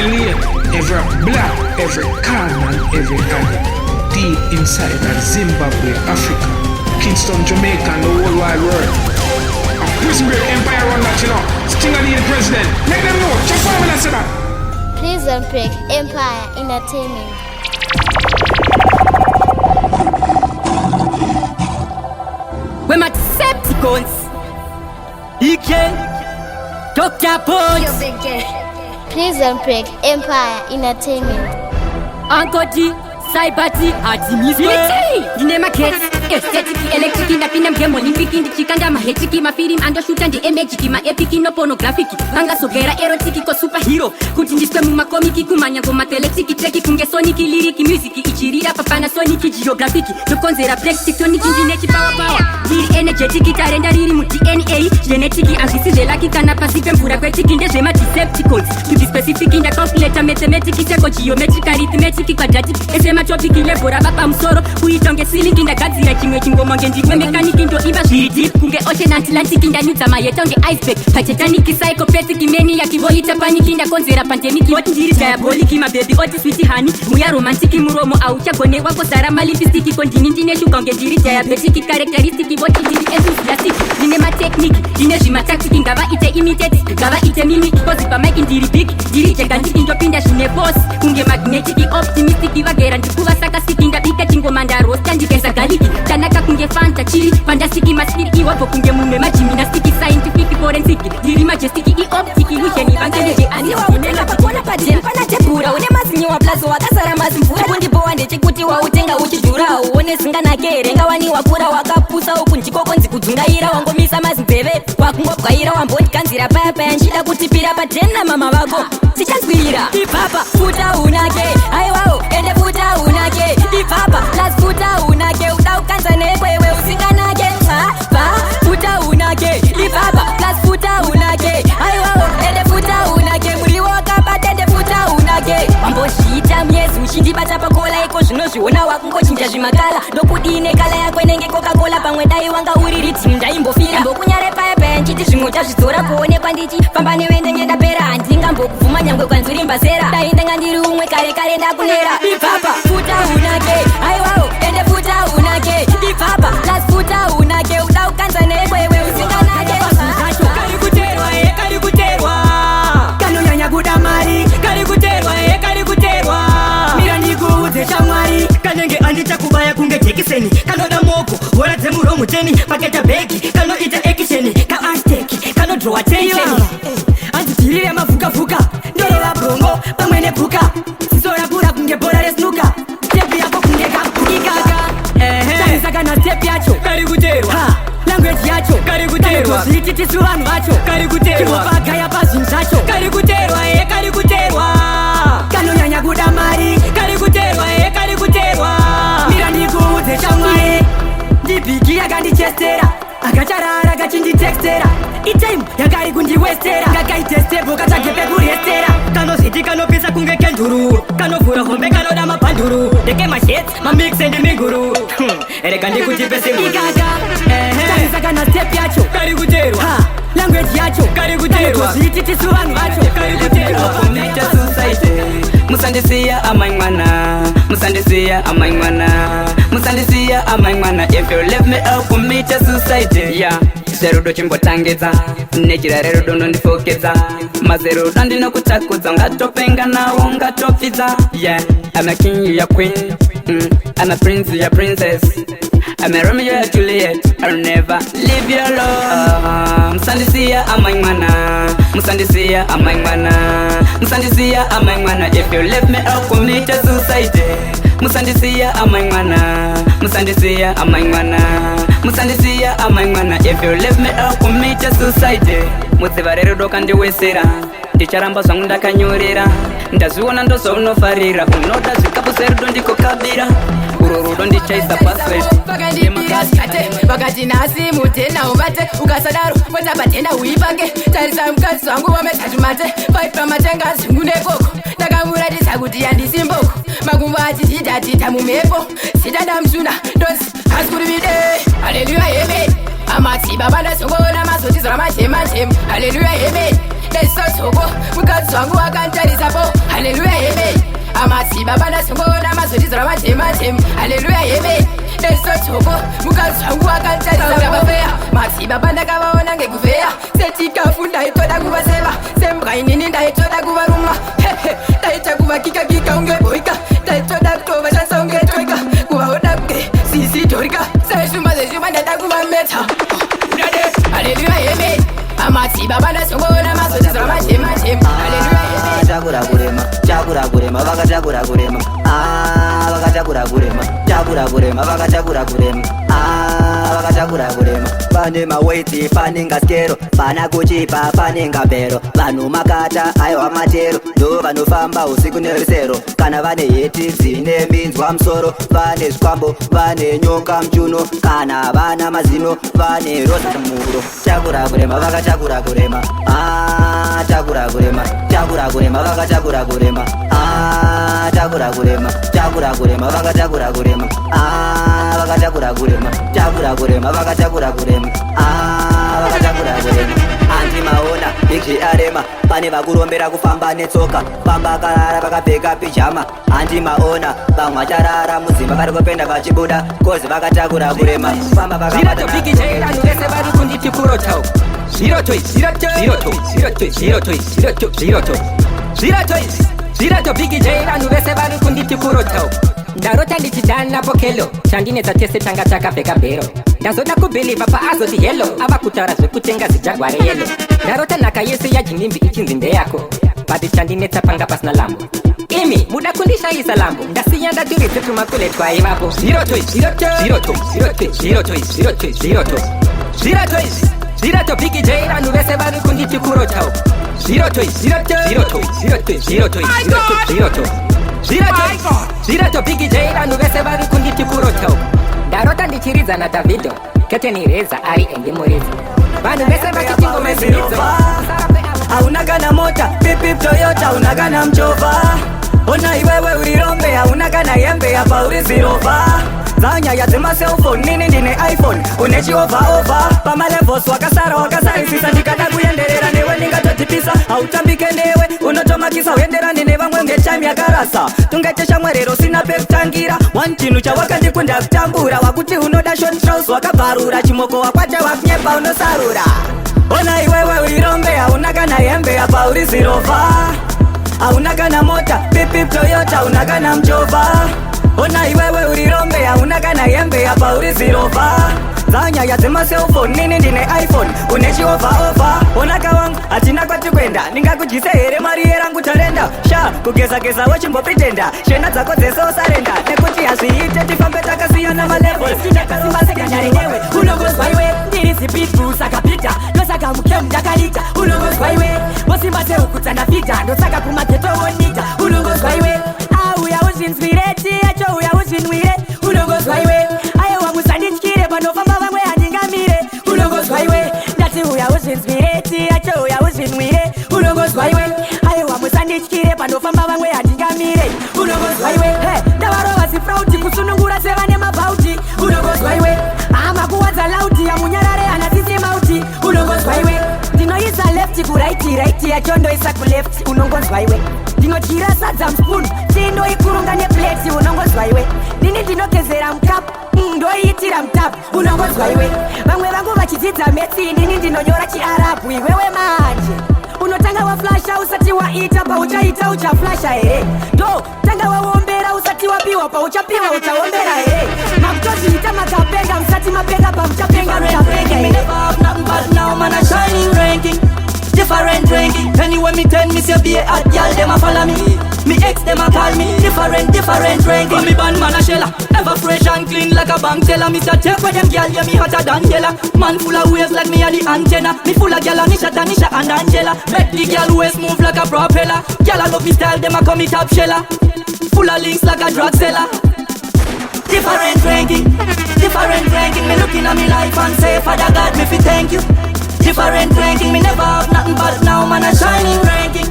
lane, every block, every corner, every alley. Deep inside of Zimbabwe, Africa, Kingston, Jamaica, and the whole wide world. A prison break empire run that, you know. Stinger the president. Let them know. Just for me to say that. Prison break empire entertainment. We're my Decepticons. EK. Dr. Bones. Prison break empire entertainment. Uncle D. Cybati Atimiswe Dine market Aesthetic electric Napina game Olympic in the chikanda mahechiki ma film and shoot and the image ma epic no pornographic Anga sogera erotic ko superhero Kutinjiswe mu makomiki kumanya ko matelexiki treki kunge sonic lyric music ichirira papana sonic geographic Tukonzera break tectonic genetic power Diri energetic tarenda riri mu DNA genetic angisi lucky kana passive mvura kwetiki ndezve ma Decepticons to be specific in the calculator mathematics eko geometric arithmetic quadratic topic ilebhora pamusoro kuitonge silingi ndagadzira chimwe chingoma ngendimwe mechanic ndoimba zviri deep kunge ocean atlantic ndanyudza mayeta unge iceberg patitanic psychopathic mania kivoita panic ndakonzera pandemic oti ndiri diabolic mababy oti sweet honey muya romantic muromo auchagone wako zara malipstick kondini ndine shuga unge ndiri diabetic characteristic voti ndiri enthusiastic ndine matechnique ndine zvimatactic ngava ite imitate ngava ite mimic kozi pamike ndiri big ndiri gigantic ndopinda zvine boss kunge magnetic optimistic vagera kuva saka siki ndabika chingoma ndarosta ndikeza galiki tanaka kunge fanta chiri fantastic maspiri iwapo kunge munwe magymnastic scientific forensic ndiri majestic optic illusion ivangeleje aniwaunela pakona padeni pana tebhura une mazinyo wa plazo wakazara mazimvura kundibowa ndechikuti wautenga uchidhura uone zinganake rengawani wakura wakapusa uku ndikokonzi kudzungaira wangomisa mazinzeve wakungobwaira wambondikanzira paya paya nchida kutipira padeni namama vako sichanzwira ipapa futa unake aiwawo ende futa unake ipapa las futa unake udaukanza nekwewe usinganake futa unake ipapa las futa unake aiwawo ende futa unake muriwo wakabata ende futa unake wambozviita myezi uchindibata pakola iko zvinozviona wakungochinja zvimakala ndokudine kala yako inenge coca-cola pamwe dai wanga uri ritini ndaimbofira mbokunyare payapaya nchiti zvimwe uchazvidzora kuonekwa ndichifamba newe ndenge ndapera handingambokubvuma nyangwe kwanzuri mbazera dai ndenga ndiri umwe kare kare ndakunera ipapa futa unake aiwawo ende futa unake ipapa las futa unake udaukanza nekwewe usinganake kari kuterwa kari kuterwa kanonyanya kuda mari kari kuterwa kari kuterwa mira ndikuudze shamwari kanenge andichakubaya kunge jekiseni kanoda moko hora dzemuromo teni paketa beki kanoita ekisheni kaasteki kanodrowa tensheni anditirire mavhuka-vhuka ndorova brongo pamwe nepfuka zisorapura kunge bhora resnuka stepu yako kunge kakukikaka tarisaka na stepu yacho kari kuterwa language yacho kari kuterwa zviititisu vanhu vacho kari kuterwa chivopagaya pazvinhu zvacho kari kuterwa kari kuterwa kanonyanya kuda mari kari kuterwa kari kuterwa mira ndikuudze shamwari ndibhiki yakandichestera akacharara akachinditextera itime yakari kundiwestera kakaitestebo katsvage pekurestera kanozviti kanopisa kunge kendhuru kanovhura hombe kanoda mabhanduru ndeke mashet mamikse ndimiguru rega ndikuti peseikaka tarisaka na step yacho kari kuterwa language yacho kari kuterwa zviititisu vanhu vacho kari kuterwa kumita society musandisiya amangwana musandisiya amangwana musandisiya amangwana if you leave me up kumita society yeah zerudo chimbotangedza nechirare rudo ndondifokedza mazerudo ndinokutakudza ngatopenga nawo ngatopfidza yeah I'm a king you a queen I'm a prince you a princess I'm a Romeo you a Juliet I'll never leave you alone musandisiya amangwana musandisiya amangwana musandisiya amangwana if you leave me up kumita society musandisiya amangwana musandisiya amangwana musandisiya amangwana if you leave me up kumita society mudziva rerudo kandiwesera ndicharamba zvangu ndakanyorera ndazviona ndozvaunofarira unoda zvikapu serudo ndikokabira uro rudo ndichaisa password vakati nhasi mutenda ubate ukasadaro kwenda patenda uipange tarisa mukadzi wangu wametatu mate 5 pamatenga zvingu nekoko ndakamuratidza kuti handisi mboko makumbo achititatita mumhepo sitandamsuna ndozi asikurivide haleluya amen amatsiba vandazongoona mazotizora majema jema haleluya amen nesosoko mukadzi wangu wakantarisapo. Haleluya amen. Amatsiba banasongona mazodizora matema. Haleluya amen. Nesosoko mukadzi wangu wakantarisapo. Matsiba bandakavaona ngekuvheya setikafu ndaitoda kuvaseva sembrainini ndaitoda kuvaruma ndaita kuvakikakika ungeboika ndaitoda kutovashanisa ungetoika kuvaoda kuge sisitorika seshumba zeshumba ndaita kuvameta. Haleluya amen. Amatsiba bandasongona mazodizora matema. Haleluya amen. Chakura kurema vakachakura kurema vakachakura kurema chakura kurema vakachakura kurema vakachakura kurema. Pane mawaiti pane ngaskero pana kuchipa pane ngapero vanhu makata aiwa matero ndo vanofamba usiku nerisero kana vane heti dzine minzwa musoro vane zvikwambo vane nyoka muchuno kana vana mazino vane rosa muro. Chakura kurema vakachakura kurema chakura kurema chakura kurema vakachakura kurema chakura kurema chakura kurema vakachakura kurema vakachakura kurema chakura kurema vakachakura kurema vakachakura kurema. Andi maona bigji arema pane vakurombera kufamba netsoka famba karara vakapfeka pijama. Andi maona vamwe vacharara mudzimba vari kupenda vachibuda kozi vakatakura kurema famba vakabata vari kunditi kurotau zviroto bigi j vanhu vese vari kunditi kurotau. Ndarota ndichidhana pokelo chandinetsa tese tanga takapfeka bhero ndazoda kubhiliva paazoti helo ava kutaura zvekutenga zijagware yelo. Ndarota nhaka yese yajinimbi ichinzi ndeyako bati chandinetsa panga pasina lambo imi muda kundishayisa lambo ndasiya ndaturidze tumakule twaivapo. Zviroto bigi j vanhu vese vari kunditi kurotau. Zviroto bigi j vanhu vese vari kunditi kurotau. Ndarota ndichiridza naDavido keteni reza ari endemuridza vanhu vese vachitingomezviridzo. hauna kana mota pipip toyota hauna kana mchovha ona iwewe urirombe hauna kana hembe yapa uri zirova dzanyaya dzemaselfoni nini ndine iphone une chiovhaovha pamalevhos wakasarisisa ndikada kuenderera newe ndingatotipisa hautambike newe unotomakisa uenderane nevamwe ngechami yakarasa tungaite shamwarero sina pekutangira one chinhu chawakandikunda kutambura wakuti unoda shotros wakabvarura chimoko wakwata wakunyepa unosarura. Ona iwewe urirombe hauna kana hembe yapa uri zirova hauna kana mota pipip toyota hauna kana mchovha ona iwewe urirombe hauna kana hembe yapa uri zirova dzanyaya dzemaselfoni nini ndine iphone une chiovhaovha ona kawangu hatina kwati kwenda ndingakujise here mari yerangu tarenda sha kugezageza wechimbopritenda shena dzako dzese usarenda nekuti hazviite tifambe takasiyana malevels tinakasimbasekanyari newe unongozwa iwe ndiri zipitru sakapita ndosaka mukemu ndakarita unongozwa iwe vosimba sehuku dzandafita ndosaka kumageto wonita unongozwa iwe auya uzvinzwireti yacho uya uzvinwire unongozwa iwe aiwa musandityire panofamba vamwe handingamire unongozwa iwe ndati uya uzvinzwireti yacho uya uzvinwire unongozwa iwe aiwa musandityire panofamba vamwe handingamire unongozwa iwe ndavarova zifrauti kusunungura sevane mabhauti unongozwa iwe amakuwadza lauti yamunyarare hanasisi mauti unongozwa iwe ndinoisa lefti kuraiti raiti yacho ndoisa kulefti unongozwa iwe ndinotyira sadza mspun tindoikurunga nepleti unongozwa iwe nini ndinogezera mukapu ndoiitira mutapu unongozwa iwe vamwe vangu vachidzidza metsi nini ndinonyora chiarabu iwewe manje unotanga waflasha usati waita pauchaita uchaflasha here ndo tanga waombera usati wapiwa pauchapiwa uchaombera here makutoziita makapenga msati mapenga pamuchapenga mchapenga different ranking. Anyway me tell me say be a hot girl, them a follow me. Me ex them a call me different ranking. But me band man a shella, ever fresh and clean like a bank teller. Me say take with them girl, yeah me hotter than Jella. Man full of waves like me a the antenna. Me full of girl Anisha, Tanisha and Angela. Make the girl waist move like a propeller. Girl I love me style, them a call me top sheller. Full of links like a drug seller. Different ranking. Me looking at me life and say Father God me fi thank you. Different ranking, me never have nothing but now man a shining ranking.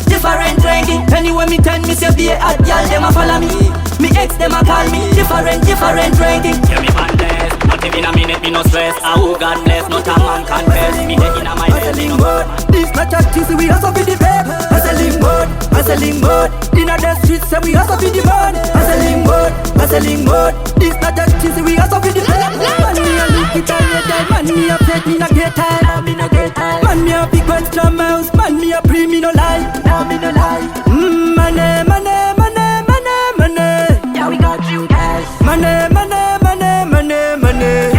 Different ranking, anyway me tell me say be a hot girl, them a follow me. Me ex them a call me different ranking. Hear me bandless, not even a minute me no stress. Ah, oh God bless, not a man confess. Me head in a my hustling mode. This not a cheesy, we hustle for the paper. Hustling mode, hustling mode. In the streets, and we hustle for the money. Hustling mode, hustling mode. This not a cheesy, we hustle for the paper. Man, me a look it all the time. Man, me a fake, me no get time. Me no get time. Man, me a big one strong mouse. Man, me a pre, me no lie. Now me no lie. Money, money, money, money, money. Yeah, we got you guys. Money, money, money, money, money.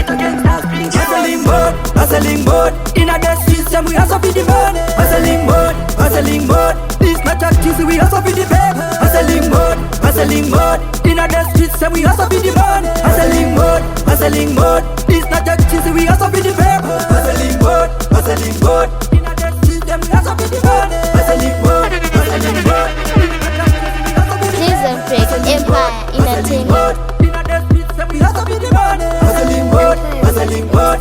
Hustling mode, hustling mode. In the streets, and we hustle for the money. Hustling mode, hustling mode. This not a cheesy, we hustle for the paper. Hustling mode, hustling mode. In the streets, and we hustle for the money. Hustling mode, hustling mode. This not a cheesy, we hustle for the paper. Hustling mode, hustling mode. In the streets, and we hustle for the money. Hustling mode, hustling mode. Prison Break Empire Entertainment. In the streets, and we hustle for the money. Hustling mode, hustling mode.